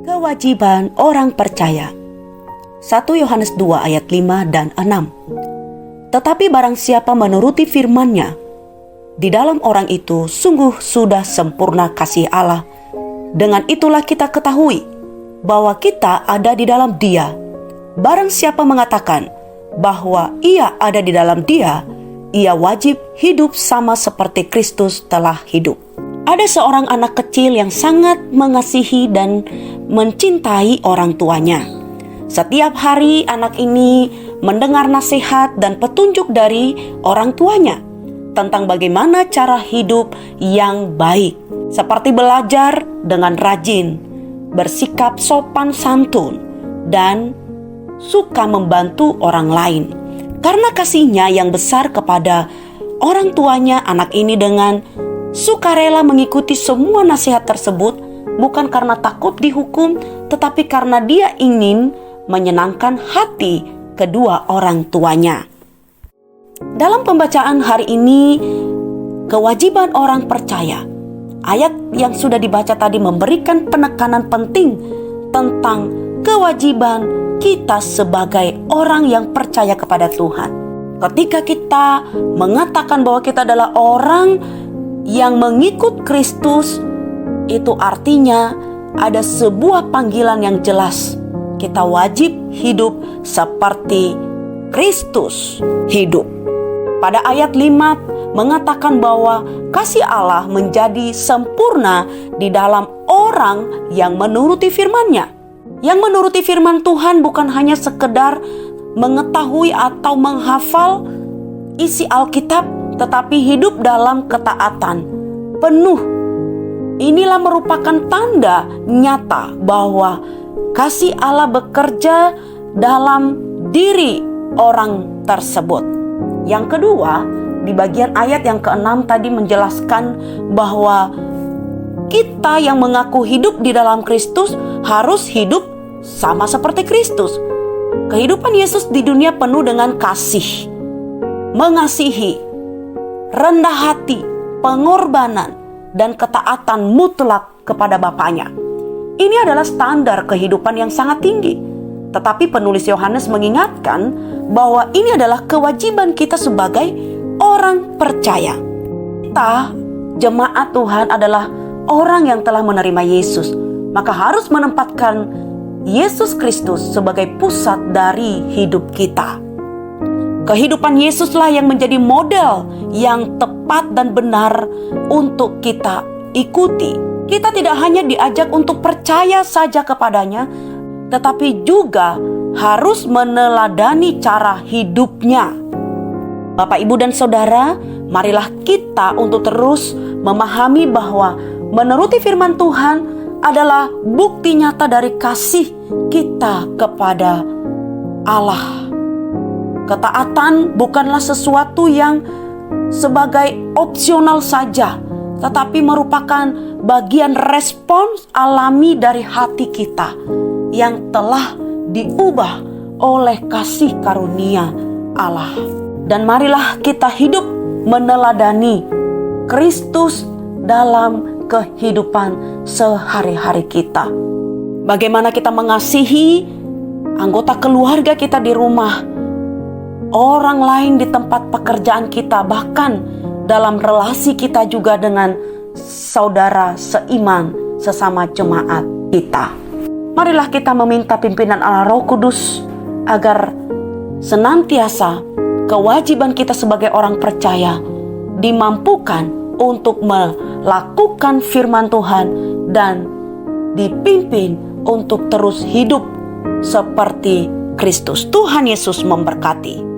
Kewajiban orang percaya. 1 Yohanes 2 ayat 5 dan 6. Tetapi barang siapa menuruti firman-Nya, di dalam orang itu sungguh sudah sempurna kasih Allah. Dengan itulah kita ketahui bahwa kita ada di dalam Dia. Barang siapa mengatakan bahwa ia ada di dalam Dia, ia wajib hidup sama seperti Kristus telah hidup. Ada seorang anak kecil yang sangat mengasihi dan mencintai orang tuanya. Setiap hari anak ini mendengar nasihat dan petunjuk dari orang tuanya tentang bagaimana cara hidup yang baik, seperti belajar dengan rajin, bersikap sopan santun, dan suka membantu orang lain. Karena kasihnya yang besar kepada orang tuanya, anak ini dengan sukarela mengikuti semua nasihat tersebut, bukan karena takut dihukum, tetapi karena dia ingin menyenangkan hati kedua orang tuanya. Dalam pembacaan hari ini, kewajiban orang percaya, ayat yang sudah dibaca tadi memberikan penekanan penting tentang kewajiban kita sebagai orang yang percaya kepada Tuhan. Ketika kita mengatakan bahwa kita adalah orang yang mengikut Kristus, itu artinya ada sebuah panggilan yang jelas. Kita wajib hidup seperti Kristus hidup. Pada ayat 5 mengatakan bahwa kasih Allah menjadi sempurna di dalam orang yang menuruti firman-Nya. Yang menuruti firman Tuhan bukan hanya sekedar mengetahui atau menghafal isi Alkitab, tetapi hidup dalam ketaatan penuh. Inilah merupakan tanda nyata bahwa kasih Allah bekerja dalam diri orang tersebut. Yang kedua, di bagian ayat yang ke-6 tadi menjelaskan bahwa kita yang mengaku hidup di dalam Kristus harus hidup sama seperti Kristus. Kehidupan Yesus di dunia penuh dengan kasih, mengasihi, rendah hati, pengorbanan, dan ketaatan mutlak kepada Bapaknya. Ini adalah standar kehidupan yang sangat tinggi. Tetapi penulis Yohanes mengingatkan bahwa ini adalah kewajiban kita sebagai orang percaya. Kita, jemaat Tuhan, adalah orang yang telah menerima Yesus. Maka harus menempatkan Yesus Kristus sebagai pusat dari hidup kita. Kehidupan Yesuslah yang menjadi model yang tepat dan benar untuk kita ikuti. Kita tidak hanya diajak untuk percaya saja kepadanya, tetapi juga harus meneladani cara hidupnya. Bapak, Ibu, dan Saudara, marilah kita untuk terus memahami bahwa menuruti firman Tuhan adalah bukti nyata dari kasih kita kepada Allah. Ketaatan bukanlah sesuatu yang sebagai opsional saja, tetapi merupakan bagian respons alami dari hati kita yang telah diubah oleh kasih karunia Allah. Dan marilah kita hidup meneladani Kristus dalam kehidupan sehari-hari kita. Bagaimana kita mengasihi anggota keluarga kita di rumah, orang lain di tempat pekerjaan kita, bahkan dalam relasi kita juga dengan saudara seiman sesama jemaat kita. Marilah kita meminta pimpinan Allah Roh Kudus agar senantiasa kewajiban kita sebagai orang percaya dimampukan untuk melakukan firman Tuhan dan dipimpin untuk terus hidup seperti Kristus. Tuhan Yesus memberkati.